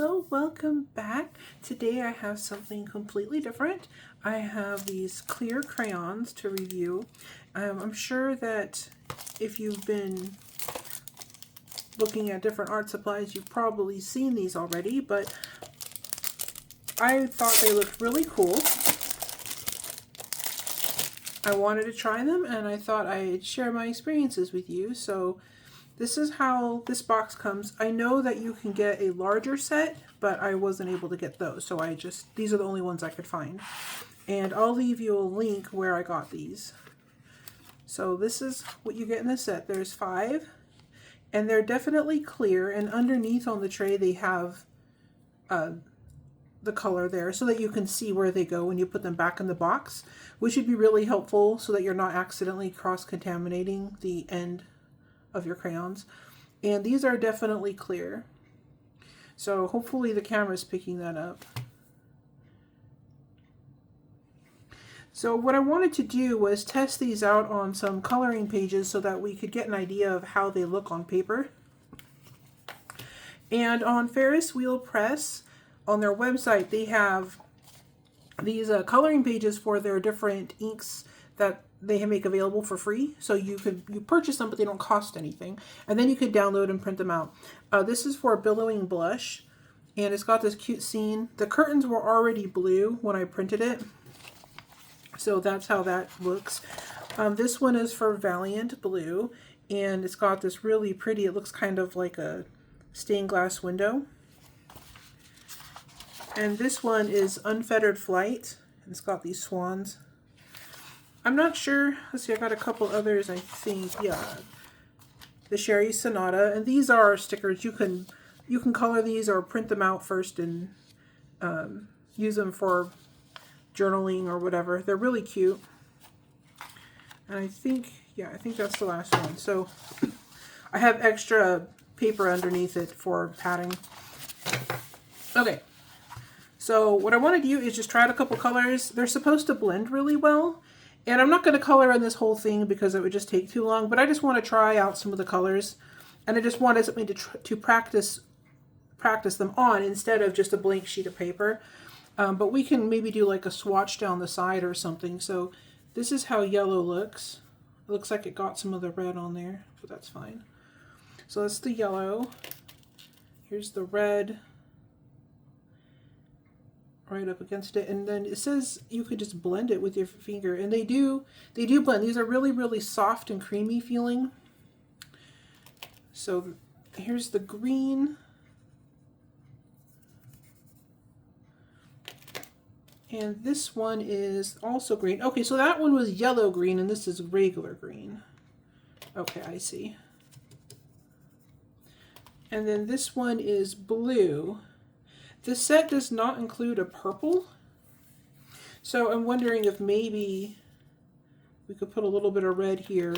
Hello, welcome back. Today I have something completely different. I have these clear crayons to review. I'm sure that if you've been looking at different art supplies, you've probably seen these already, but I thought they looked really cool. I wanted to try them and I thought I'd share my experiences with you. So this is how this box comes. I know that you can get a larger set, but I wasn't able to get those. So these are the only ones I could find. And I'll leave you a link where I got these. So this is what you get in the set. There's 5 and they're definitely clear. And underneath on the tray, they have the color there so that you can see where they go when you put them back in the box, which would be really helpful so that you're not accidentally cross-contaminating the end of your crayons. And these are definitely clear. So hopefully the camera's picking that up. So what I wanted to do was test these out on some coloring pages so that we could get an idea of how they look on paper. And on Ferris Wheel Press, on their website, they have these coloring pages for their different inks that they make available for free. So you purchase them, but they don't cost anything. And then you could download and print them out. This is for Billowing Blush, and it's got this cute scene. The curtains were already blue when I printed it, so that's how that looks. This one is for Valiant Blue, and it's got this really pretty, it looks kind of like a stained glass window. And this one is Unfettered Flight, and it's got these swans. I'm not sure. Let's see, I got a couple others, I think. Yeah, the Sherry Sonata, and these are stickers. You can color these or print them out first and use them for journaling or whatever. They're really cute. And I think that's the last one. So I have extra paper underneath it for padding. Okay. So what I want to do is just try out a couple colors. They're supposed to blend really well. And I'm not going to color on this whole thing because it would just take too long. But I just want to try out some of the colors. And I just wanted something to practice them on instead of just a blank sheet of paper. But we can maybe do like a swatch down the side or something. So this is how yellow looks. It looks like it got some of the red on there, but that's fine. So that's the yellow. Here's the red. Right up against it, and then it says you could just blend it with your finger, and they do blend. These are really, really soft and creamy feeling. So here's the green, and this one is also green. Okay, so that one was yellow green, and this is regular green. Okay, I see. And then this one is blue. This set does not include a purple, so I'm wondering if maybe we could put a little bit of red here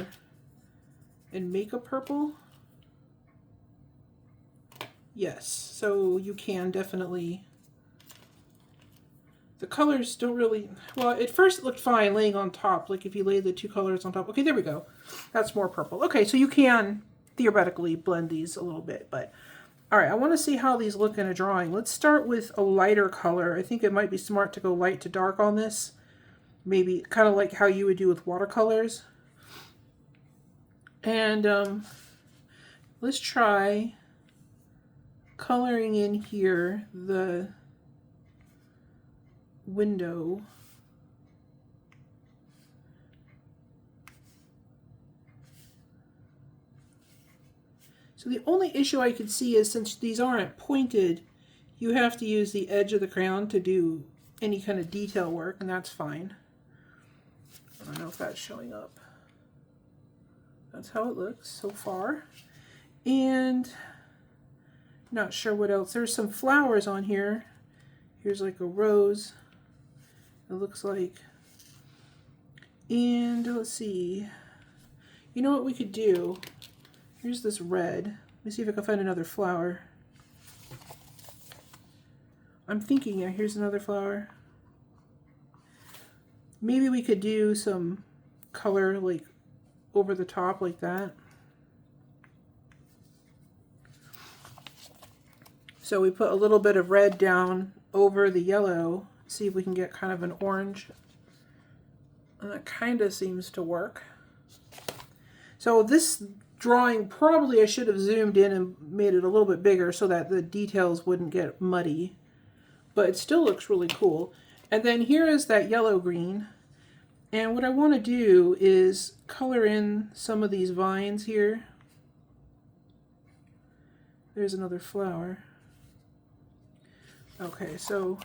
and make a purple. Yes, so you can definitely. The colors don't really, well, at first it looked fine laying on top, like if you lay the 2 colors on top. Okay, there we go. That's more purple. Okay, so you can theoretically blend these a little bit, but all right, I want to see how these look in a drawing. Let's start with a lighter color. I think it might be smart to go light to dark on this. Maybe kind of like how you would do with watercolors. And let's try coloring in here the window. So the only issue I could see is since these aren't pointed, you have to use the edge of the crayon to do any kind of detail work, and that's fine. I don't know if that's showing up. That's how it looks so far. And not sure what else. There's some flowers on here. Here's like a rose, it looks like. And let's see. You know what we could do? Here's this red. Let me see if I can find another flower. I'm thinking, yeah, here's another flower. Maybe we could do some color like over the top like that. So we put a little bit of red down over the yellow, see if we can get kind of an orange. And that kind of seems to work. So this drawing, probably I should have zoomed in and made it a little bit bigger so that the details wouldn't get muddy. But it still looks really cool. And then here is that yellow green. And what I want to do is color in some of these vines here. There's another flower. Okay, so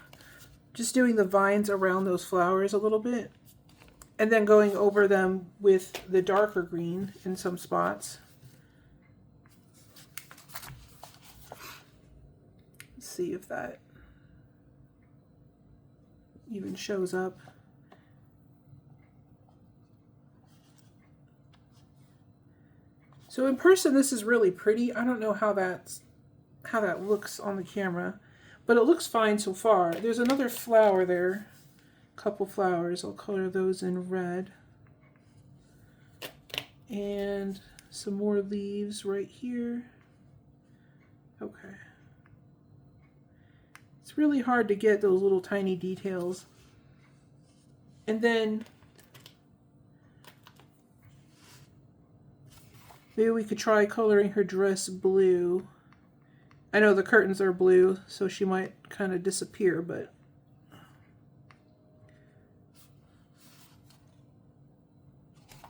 just doing the vines around those flowers a little bit. And then going over them with the darker green in some spots. Let's see if that even shows up. So in person, this is really pretty. I don't know how that looks on the camera, but it looks fine so far. There's another flower there. Couple flowers. I'll color those in red. And some more leaves right here. Okay. It's really hard to get those little tiny details. And then maybe we could try coloring her dress blue. I know the curtains are blue, so she might kind of disappear, but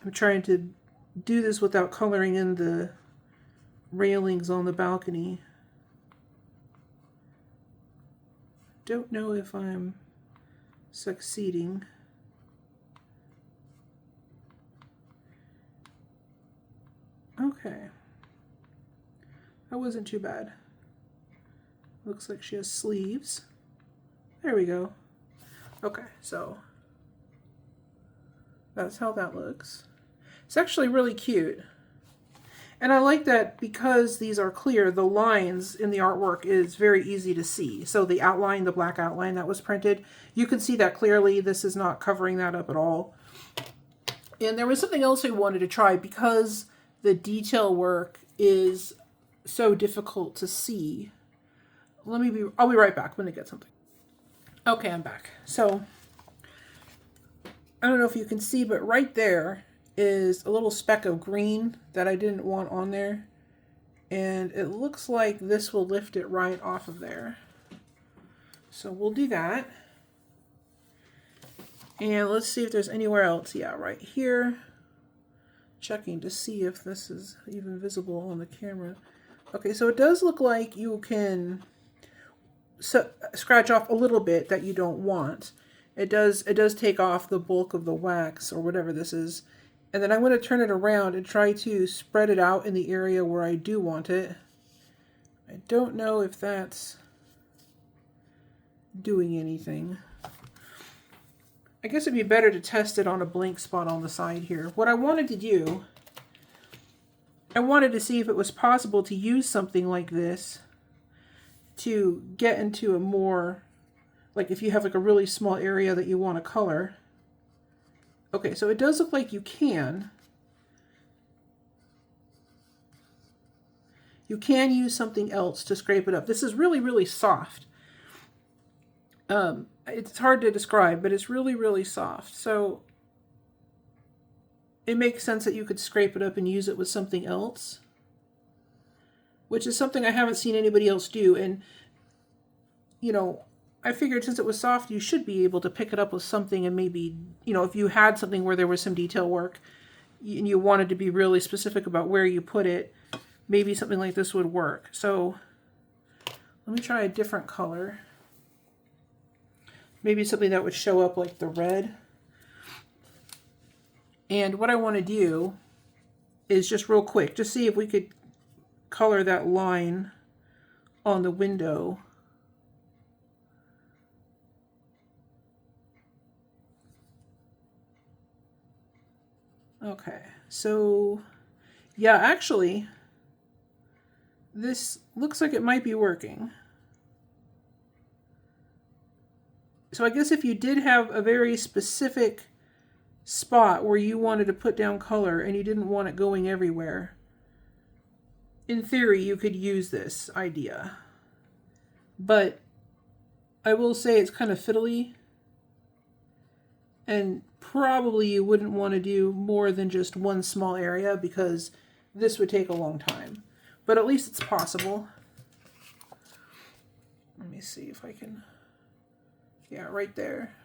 I'm trying to do this without coloring in the railings on the balcony. Don't know if I'm succeeding. Okay. That wasn't too bad. Looks like she has sleeves. There we go. Okay, so that's how that looks. It's actually really cute. And I like that because these are clear, the lines in the artwork is very easy to see. So the outline, the black outline that was printed, you can see that clearly. This is not covering that up at all. And there was something else I wanted to try because the detail work is so difficult to see. I'll be right back when I get something. Okay, I'm back. So I don't know if you can see, but right there is a little speck of green that I didn't want on there. And it looks like this will lift it right off of there. So we'll do that. And let's see if there's anywhere else. Yeah, right here. Checking to see if this is even visible on the camera. Okay, so it does look like you can scratch off a little bit that you don't want. It does take off the bulk of the wax or whatever this is. And then I'm going to turn it around and try to spread it out in the area where I do want it. I don't know if that's doing anything. I guess it'd be better to test it on a blank spot on the side here. What I wanted to do, I wanted to see if it was possible to use something like this to get into a more, like if you have like a really small area that you want to color. Okay, so it does look like you can. You can use something else to scrape it up. This is really, really soft. It's hard to describe, but it's really, really soft. So it makes sense that you could scrape it up and use it with something else, which is something I haven't seen anybody else do. And, you know, I figured since it was soft, you should be able to pick it up with something and maybe, you know, if you had something where there was some detail work and you wanted to be really specific about where you put it, maybe something like this would work. So let me try a different color. Maybe something that would show up like the red. And what I want to do is just real quick, just see if we could color that line on the window. Okay, so yeah, actually, this looks like it might be working. So I guess if you did have a very specific spot where you wanted to put down color and you didn't want it going everywhere, in theory, you could use this idea. but I will say it's kind of fiddly, and probably you wouldn't want to do more than just one small area because this would take a long time. But at least it's possible. Let me see if I can, yeah, right there.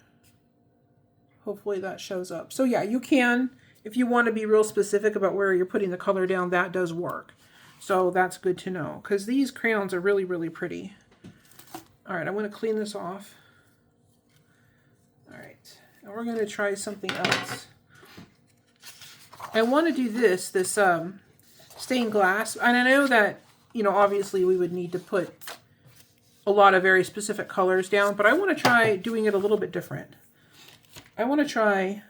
Hopefully that shows up. So yeah, you can, if you want to be real specific about where you're putting the color down, that does work. So that's good to know, because these crayons are really, really pretty. All right, I'm going to clean this off. All right, and we're going to try something else. I want to do this stained glass. And I know that, you know, obviously we would need to put a lot of very specific colors down, but I want to try doing it a little bit different. I want to try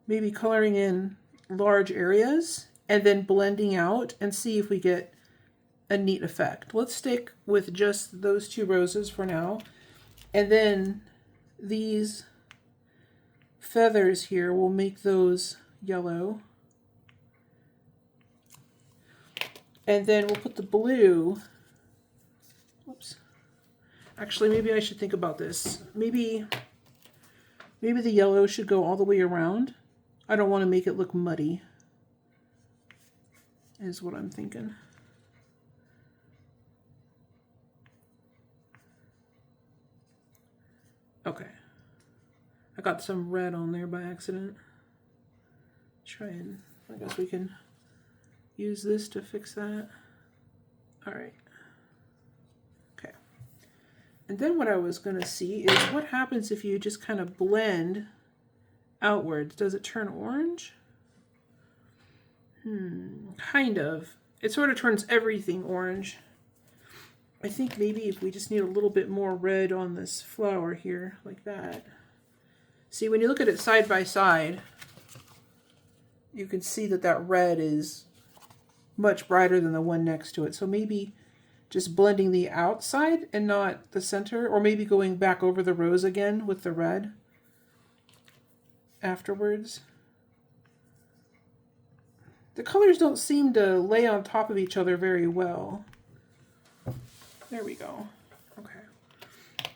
maybe coloring in large areas and then blending out and see if we get a neat effect. Let's stick with just those two roses for now. And then these feathers here, we'll make those yellow. And then we'll put the blue. Whoops. Actually, maybe I should think about this. Maybe the yellow should go all the way around. I don't want to make it look muddy, is what I'm thinking. Okay. I got some red on there by accident. Try and, I guess we can use this to fix that. All right. Okay. And then what I was going to see is what happens if you just kind of blend outwards. Does it turn orange? Kind of. It sort of turns everything orange. I think maybe if we just need a little bit more red on this flower here, like that. See, when you look at it side by side, you can see that that red is much brighter than the one next to it. So maybe just blending the outside and not the center, or maybe going back over the rose again with the red afterwards. The colors don't seem to lay on top of each other very well. There we go. Okay.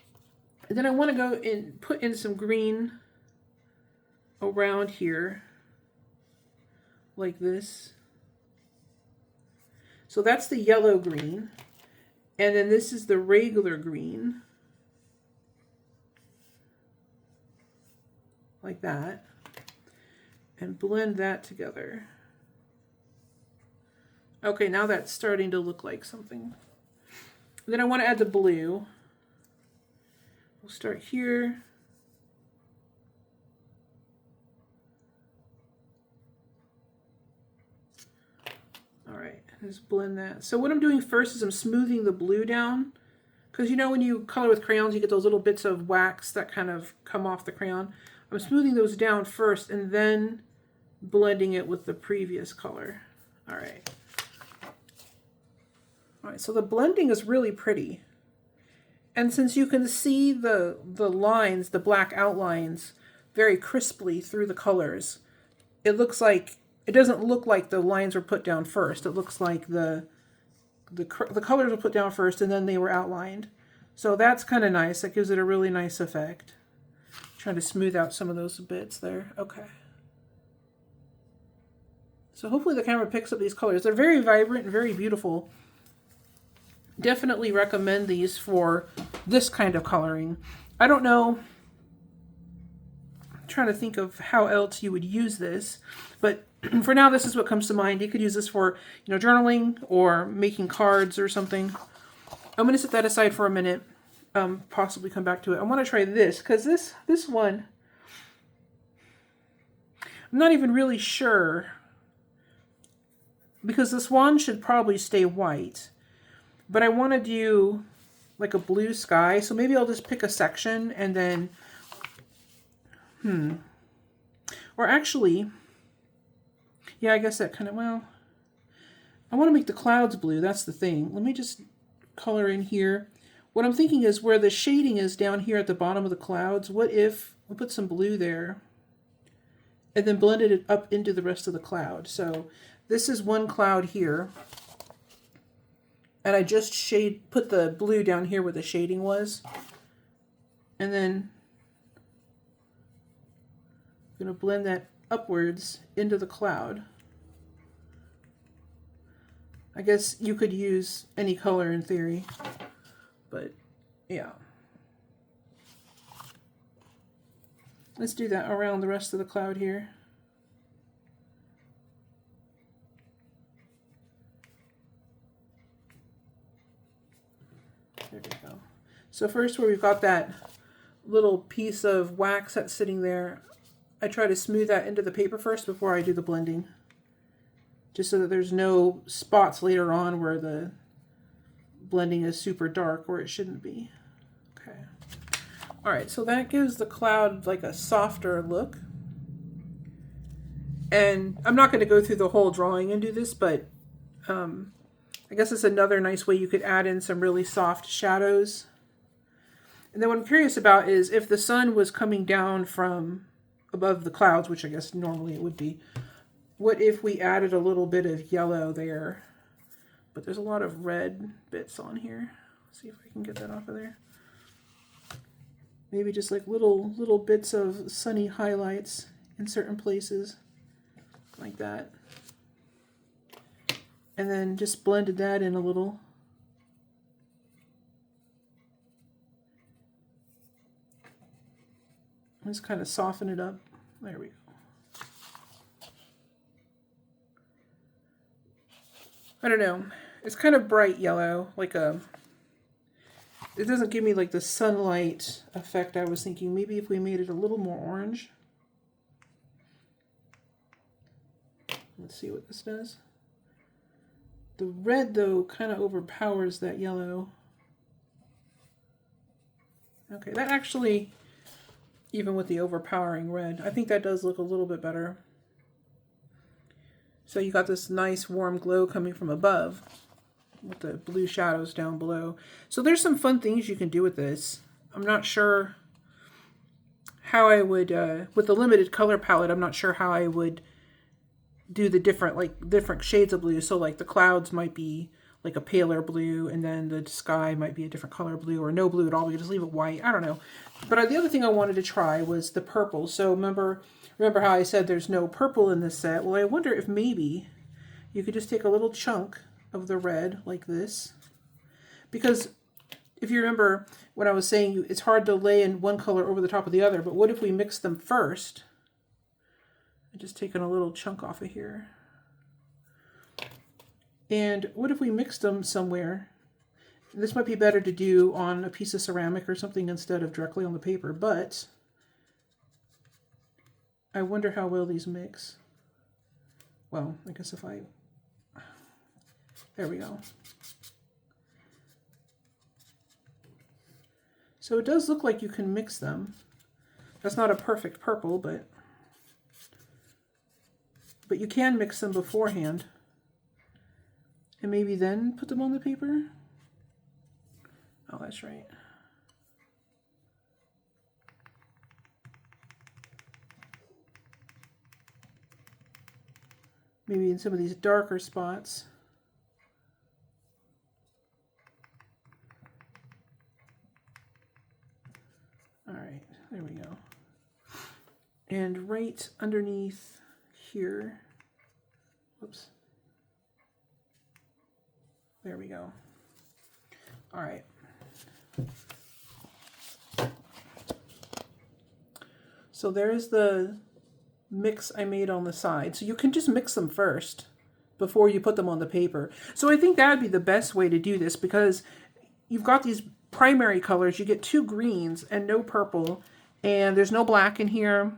And then I want to go and put in some green around here, like this. So that's the yellow green. And then this is the regular green. Like that. And blend that together. Okay, now that's starting to look like something. Then I want to add the blue. We'll start here. All right, just blend that. So what I'm doing first is I'm smoothing the blue down, because you know when you color with crayons you get those little bits of wax that kind of come off the crayon. I'm smoothing those down first and then blending it with the previous color. All right. All right, so the blending is really pretty. And since you can see the lines, the black outlines, very crisply through the colors, it looks like, it doesn't look like the lines were put down first. It looks like the colors were put down first and then they were outlined. So that's kind of nice. That gives it a really nice effect. Trying to smooth out some of those bits there. Okay. So hopefully the camera picks up these colors. They're very vibrant and very beautiful. Definitely recommend these for this kind of coloring. I don't know, I'm trying to think of how else you would use this, but for now this is what comes to mind. You could use this for, you know, journaling or making cards or something. I'm going to set that aside for a minute, possibly come back to it. I want to try this, because this one, I'm not even really sure, because this one should probably stay white. But I want to do like a blue sky, so maybe I'll just pick a section and then, or actually, yeah, I guess that kind of, well, I want to make the clouds blue, that's the thing. Let me just color in here. What I'm thinking is where the shading is down here at the bottom of the clouds, what if we put some blue there and then blended it up into the rest of the cloud. So this is one cloud here. And I just put the blue down here where the shading was. And then I'm going to blend that upwards into the cloud. I guess you could use any color in theory, but yeah. Let's do that around the rest of the cloud here. There we go. So first, where we've got that little piece of wax that's sitting there, I try to smooth that into the paper first before I do the blending. Just so that there's no spots later on where the blending is super dark where it shouldn't be. Okay. All right, so that gives the cloud like a softer look. And I'm not going to go through the whole drawing and do this, but I guess it's another nice way you could add in some really soft shadows. And then what I'm curious about is if the sun was coming down from above the clouds, which I guess normally it would be, what if we added a little bit of yellow there? But there's a lot of red bits on here. Let's see if I can get that off of there. Maybe just like little bits of sunny highlights in certain places, like that. And then just blended that in a little. Just kind of soften it up. There we go. I don't know. It's kind of bright yellow, like a... It doesn't give me like the sunlight effect I was thinking. Maybe if we made it a little more orange. Let's see what this does. The red, though, kind of overpowers that yellow. Okay, that actually, even with the overpowering red, I think that does look a little bit better. So you got this nice warm glow coming from above with the blue shadows down below. So there's some fun things you can do with this. I'm not sure how I would, with the limited color palette, I'm not sure how I would do the different shades of blue. So like the clouds might be like a paler blue, and then the sky might be a different color blue, or no blue at all. We could just leave it white. I don't know. But the other thing I wanted to try was the purple. So remember how I said there's no purple in this set? Well, I wonder if maybe you could just take a little chunk of the red like this. Because if you remember when I was saying it's hard to lay in one color over the top of the other, but what if we mix them first? I'm just taking a little chunk off of here. And what if we mixed them somewhere? This might be better to do on a piece of ceramic or something instead of directly on the paper, but I wonder how well these mix. Well, I guess if I... There we go. So it does look like you can mix them. That's not a perfect purple, but you can mix them beforehand. And maybe then put them on the paper? Oh, that's right. Maybe in some of these darker spots. All right, there we go. And right underneath here, whoops. There we go. All right. So there's the mix I made on the side. So you can just mix them first before you put them on the paper. So I think that would be the best way to do this, because you've got these primary colors. You get 2 greens and no purple, and there's no black in here.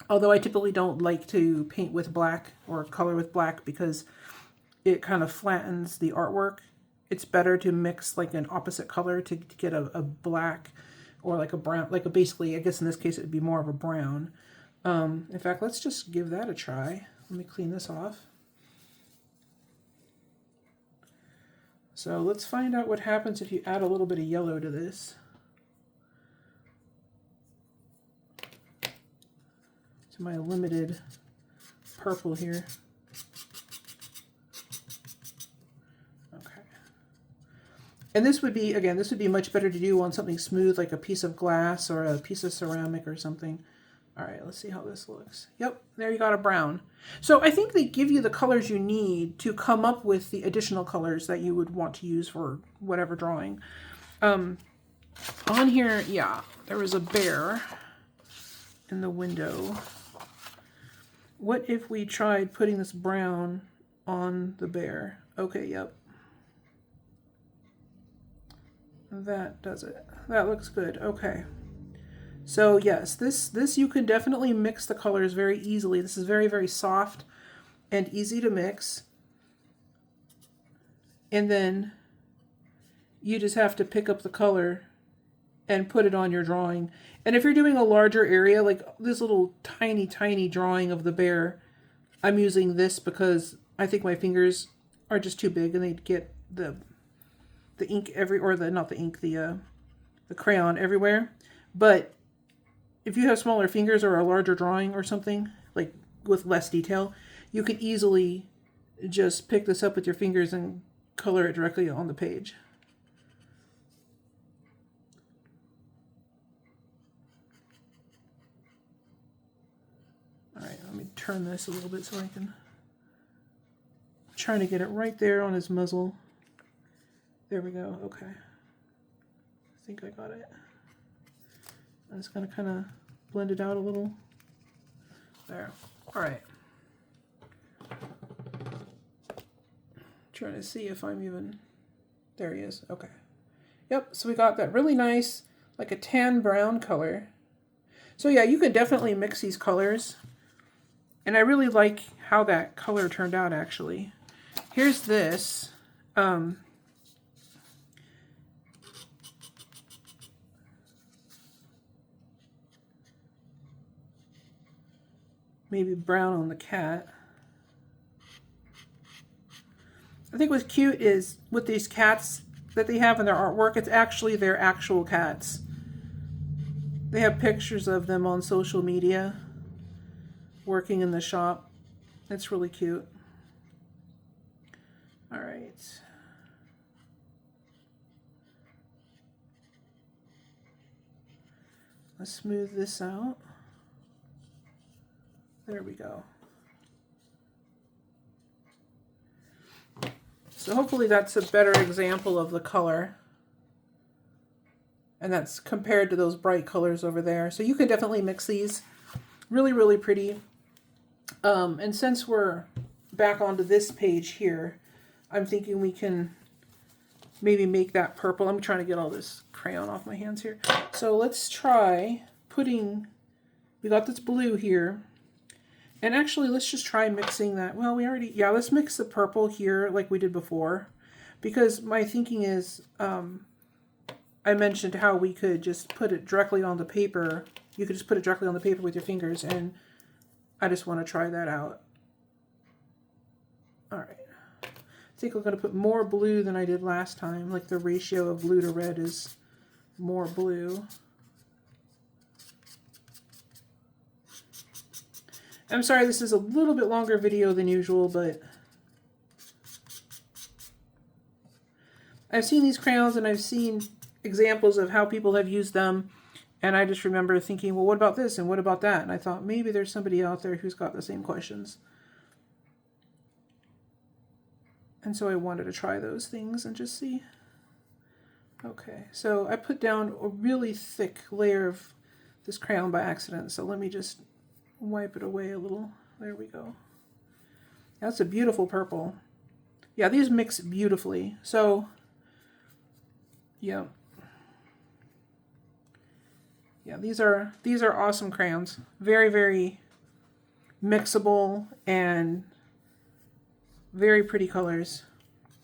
Although I typically don't like to paint with black or color with black because it kind of flattens the artwork. It's better to mix like an opposite color to get a black or like a brown, like a basically, I guess in this case it would be more of a brown. In fact, let's just give that a try. Let me clean this off. So let's find out what happens if you add a little bit of yellow to this. To my limited purple here. Okay. And this would be, again, this would be much better to do on something smooth like a piece of glass or a piece of ceramic or something. All right, let's see how this looks. Yep, there you got a brown. So I think they give you the colors you need to come up with the additional colors that you would want to use for whatever drawing. On here, yeah, there was a bear in the window. What if we tried putting this brown on the bear? Okay, yep. That does it. That looks good. Okay. So yes, this you can definitely mix the colors very easily. This is very, very soft and easy to mix. And then you just have to pick up the color and put it on your drawing. And if you're doing a larger area, like this little tiny, tiny drawing of the bear, I'm using this because I think my fingers are just too big and they'd get the ink not the ink, the crayon everywhere. But if you have smaller fingers or a larger drawing or something, like with less detail, you could easily just pick this up with your fingers and color it directly on the page. All right, let me turn this a little bit so I can... I'm trying to get it right there on his muzzle. There we go, okay. I think I got it. I'm just gonna kind of blend it out a little. There, all right. Trying to see if I'm even, there he is, okay. Yep, so we got that really nice, like a tan brown color. So yeah, you can definitely mix these colors. And I really like how that color turned out actually. Here's this. Maybe brown on the cat. I think what's cute is with these cats that they have in their artwork, it's actually their actual cats. They have pictures of them on social media working in the shop. It's really cute. All right. Let's smooth this out. There we go. So hopefully that's a better example of the color. And that's compared to those bright colors over there. So you can definitely mix these. Really, really pretty. And since we're back onto this page here, I'm thinking we can maybe make that purple. I'm trying to get all this crayon off my hands here. So let's try putting, we got this blue here. And actually, let's just try mixing that. Well, we already, yeah, let's mix the purple here like we did before. Because my thinking is, I mentioned how we could just put it directly on the paper. You could just put it directly on the paper with your fingers, and I just want to try that out. All right. I think I'm going to put more blue than I did last time. Like the ratio of blue to red is more blue. I'm sorry this is a little bit longer video than usual, but I've seen these crayons and I've seen examples of how people have used them, and I just remember thinking, well, what about this and what about that? And I thought maybe there's somebody out there who's got the same questions. And so I wanted to try those things and just see. Okay, so I put down a really thick layer of this crayon by accident, so let me just wipe it away a little. There we go. That's a beautiful purple. Yeah, these mix beautifully. So, yeah. Yeah, these are awesome crayons. Very, very mixable and very pretty colors.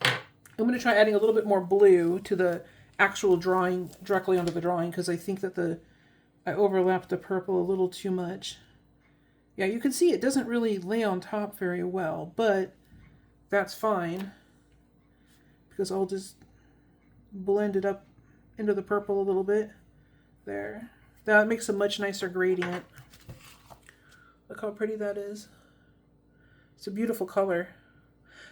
I'm going to try adding a little bit more blue to the actual drawing, directly onto the drawing, because I think that I overlapped the purple a little too much. Yeah, you can see it doesn't really lay on top very well, but that's fine because I'll just blend it up into the purple a little bit. There. That makes a much nicer gradient. Look how pretty that is. It's a beautiful color.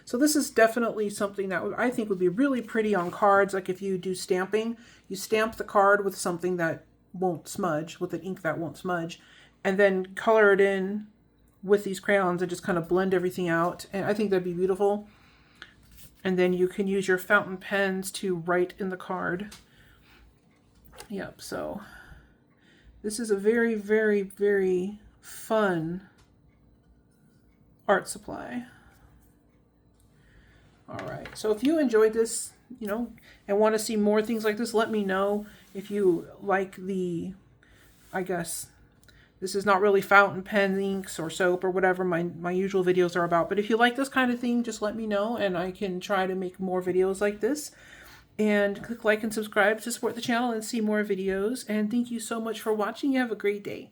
So this is definitely something that I think would be really pretty on cards. Like if you do stamping, you stamp the card with something that won't smudge, with an ink that won't smudge, and then color it in with these crayons and just kind of blend everything out. And I think that'd be beautiful. And then you can use your fountain pens to write in the card. Yep, so this is a very, very, very fun art supply. All right, so if you enjoyed this, you know, and want to see more things like this, let me know. If you like the, I guess, this is not really fountain pen inks or soap or whatever my usual videos are about. But if you like this kind of thing, just let me know and I can try to make more videos like this. And click like and subscribe to support the channel and see more videos. And thank you so much for watching. You have a great day.